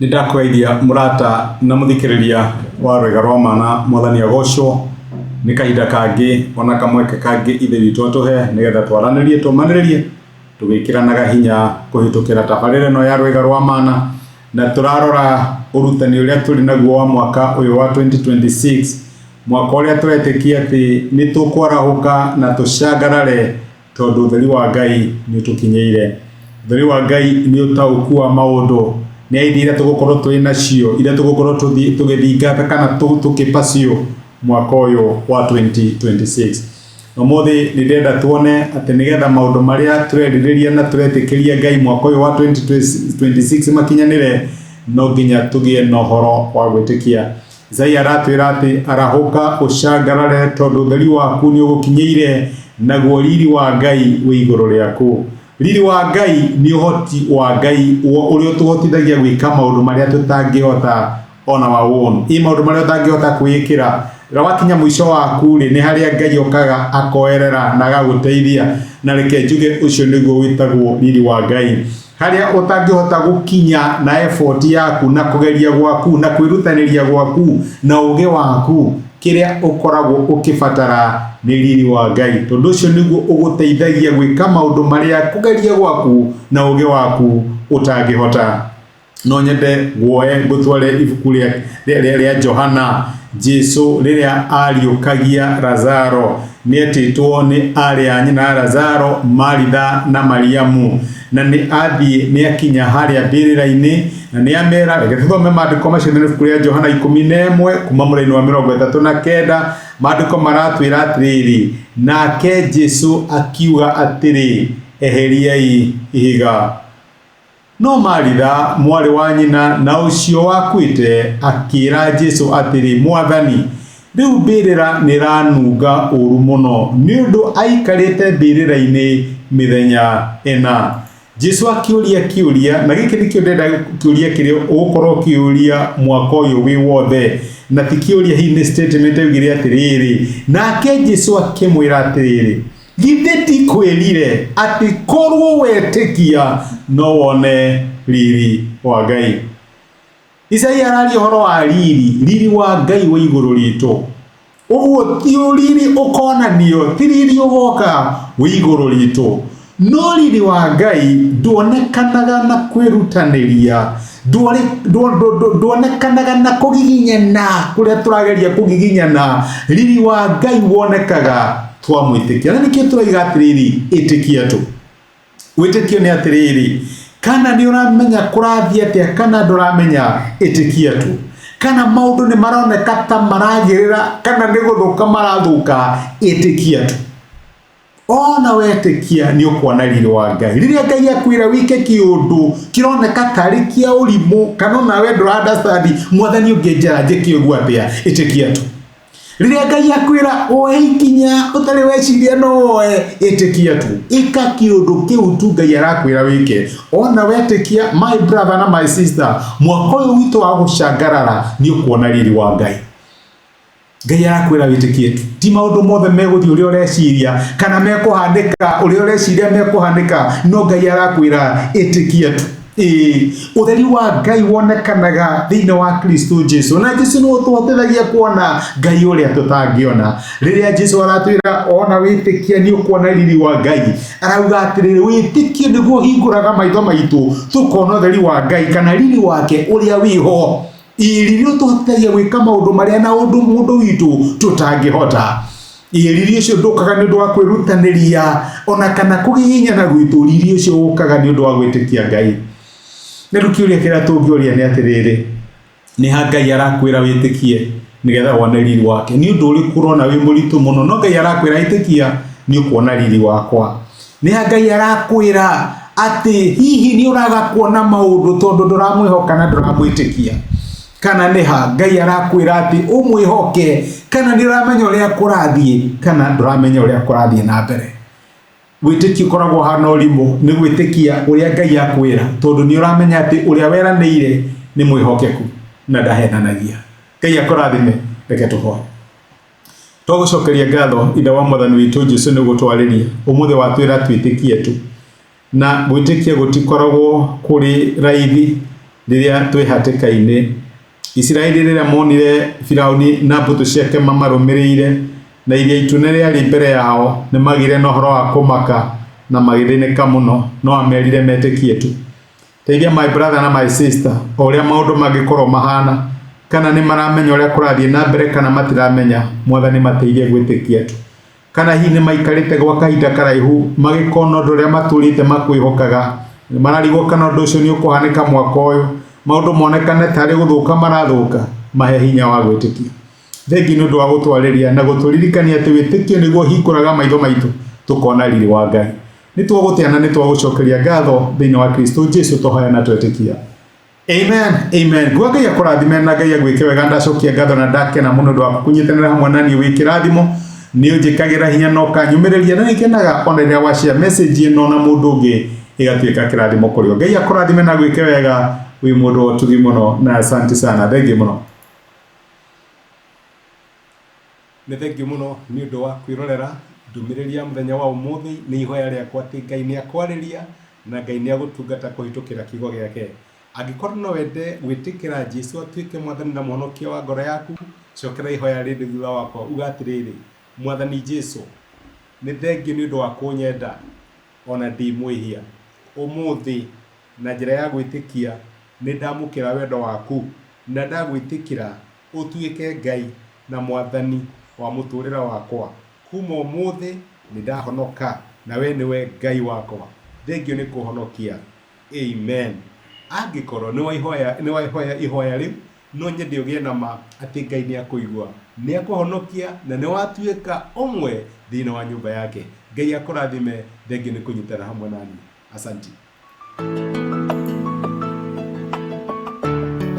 Nindakweithia murata na muthikiriria wa Rwega rwa Mana Mwathani agocwo ni kahinda kangi ona kamweke kangi ithe witu atuhe nigetha twaranirie tumaniririe tugikiranaga hinya kuhitukira tabarire no ya Rwega rwa Mana na turarora urutani uria turi naguo wa mwaka uyu wa 2026 mwaka uria turetikia ati ni tukwarahuka na tushagarare tondu utheri wa Ngai ni tukinyeire. Utheri wa Ngai ni utauku wa maundu ni aidi ira tugukorwo turi nacio ira tugukorwo tugithingata kana tukipacio mwaka uyu wa 2026. Umuthi ni ndenda tuone ati nigetha maundu maria tureririria na turetikiria Ngai mwaka uyu wa 2026 makinyanire no nginya tugie na horo wa gwitikia. Isaia aratwira ati arahuka ushagarare tondu utheri waku ni ugukinyeire naguo riri wa Ngai wi iguru riaku. Riri wa Ngai ni uhoti wa Ngai uria tuhotithagia gwika maundu maria tutangihota ona wawon. Maundu maria tutangihota kwikira rawakinya mwisho waku ri ni haria Ngai okaga akoerera na agaguteithia na reke njuge ucio niguo witagwo riri wa Ngai. Haria utangihota gukinya na effort yaku na kugeria gwaku na kwirutaniria gwaku na uge waku kiria ukoragwo ukibatara ni riri wa Ngai. Tondu ucio niguo uguteithagia gwika maundu maria kugeria gwaku na uge waku utangihota. No nyende guoe gutware ibuku ria Johana. Jesu riria ariukagia Lazaro ni etitwo ni ari a nyina Lazaro, Maritha na Mariamu, na ni athie ni akinya haria mbirira-ini na ni amera. Reke tuthome maandiko macio thĩinĩ ibuku ria Johana 11 kuma mũraini wa 39. Maandiko maratwira atiriri, nake Jesu akiuga atiri, eheriai ihiga. No Maritha mwari wa nyina na ucio wakuite akira Jesu atiri, Mwathani, riu mbirira niranunga uru muno ni undu aikarite mbirira-ini mithenya ena. Jesu akiuria na giki nikio ndenda kiuria kiria ugukorwo kiuria mwaka uyu wi wothe na ti kiuria hini statement igire atiriri. Nake Jesu akimwira atiriri, githe ti kwirire ati korwo wetikia no wone riri wa Ngai. Isaia arari horo wa riri wa Ngai wa iguru ritu. Uguo ti riri ukonanio, ti riri ugoka wa iguru ritu. No riri wa Ngai nduonekanaga na kwirutaniria, nduonekanaga na kugiginyana kuria turageria kugiginyana. Riri wa Ngai wonekaga twamwitikia. Na nikio turaiga atiriri, itikia tu. Witikio ni atiriri, kana ni uramenya kurathia atia kana nduramenya, itikia tu. Kana maundu ni maroneka ta maragirira kana ni guthuka marathuka, itikia tu. Ona wetikia ni ukuona riri wa Ngai. Riria Ngai akwira wike kiundu kironeka tari kia urimu kana nawe ndurandastandi, Mwathani ungenjera njiki uguo atia, itikia tu. Riria Ngai akwira oe ikinya utari weciria no oe, itikia tu. Ika kiundu kiu tu Ngai arakwira wike. Ona wetikia, my brother na my sister, mwaka uyu witu wa gucangarara ni ukuona riri wa Ngai. Ngai arakwira witikie tu. Ti maundu mothe meguthi uria ureciria kana mekuhandika uria ureciria mekuhandika, no Ngai arakwira itikia tu. Utheri wa Ngai wonekanaga thiini wa Kristo Jesu, na Jesu no tuhotithagia kuona Ngai uria tutangiona. Riria Jesu aratwira ona witikia ni ukuona riri wa Ngai, arauga atiriri, witikie niguo hinguraga maitho maitu tukona utheri wa Ngai kana riri wake uria wiho. Riri tuhotithagia gwika maundu maria na undu mundu witu tutangihota. Riri ucio ndukaga ni undu wa kwirutaniria ona kana kugiginyana gwitu. Riri ucio ukaga ni undu wa gwitikia Ngai. Na rukiuria kira tungioria ni atiriri, ni ha Ngai arakwira witikie nigetha wone riri wake. Ni undu uri kurona wi muritu muno, no Ngai arakwira itikia ni ukuona riri wakwa. Ni ha Ngai arakwira ati hihi ni uraga kuona maundu tondu nduramwihoka na nduramwitikia. Kana ni ha Ngai arakwira ati umwihoke kana ni uramenya uria kurathie kana nduramenya uria kurathie na mbere. Witikia ukoragwo hana urimu ni gwitikia uria Ngai akwira tondu ni uramenya ati uria weraniire ni mwihokeku na ndahenanagia. Ngai akurathime. Reke tuhoe. Tugucokeria ngatho ithe wa Mwathani witu Jesu ni gutwariria umuthi watwira twitikie tu. Na gwitikia gutikoragwo kuri raithi riria twi hatikaini. Israeli riria monire Firauni na mbutu ciake mamarumirire na iria itune riari mbere yao ni magire na horo wa kumaka na magithinika muno, no amerire metikie tu. Teithia my brother na my sister, oria maundu magikorwo mahana kana ni maramenya oria kurathie na mbere kana matiramenya, Mwathani mateithie gwitikia tu. Kana hihi ni maikarite gwa kahinda karaihu magikona undu uria maturite makwihokaga mararigwo kana undu ucio ni ukuhanika mwaka uyu, maundu monekane tari guthuka marathuka, mahe hinya wa gwitikia. Thengi ni undu wa gutwariria na guturirikania ati witikio niguo hinguraga maitho maitu tukona riri wa Ngai. Ni twaguteana ni twagucokeria ngatho thiini wa Kristo Jesu tuhoya na twetikia. Amen, amen. Gwa Ngai akurathime na Ngai agwike wega, ndacokia ngatho na ndakena muno ndu wa kunyitanira hamwe nani wi kirathimo. Ni unjikagira hinya no kanyumiriria na nikenaga ona riria washare message ino na mundu ungi igatuika kirathimo kurio. Ngai akurathime na agwike wega wi mundu otugi muno, na asante sana. Thengi muno. Ni thengi muno ni undu wa kwirorera ndumiriria muthenya wa umuthi. Ni ihoya riakwa ati Ngai ni akwariria na Ngai ni agutungata kuhitukira kiugo giake. Angikorwo no wende gwitikira Jesu atuike Mwathani na Mwonokia wa ngoro yaku, cokera ihoya rindi thutha wakwa uga atiriri: Mwathani Jesu, ni thengi ni undu wa kunyenda ona ndi mwihia. Umuthi na njira ya gwitikia ni ndamukira wendo waku na ndagwitikira utuike Ngai na Mwathani wa muturira wakwa. Kuma umuthi ni ndahonoka na we niwe Ngai wakwa. Thengi ni kuhonokia. Amen. Angikorwo ni waihoya ihoya riu, no nyende ugie na ma ati Ngai ni akuigua, ni akuhonokia na ni watuika umwe thiini wa nyumba yake. Ngai akurathime. Thengi ni kunyitana hamwe nani. Asanti.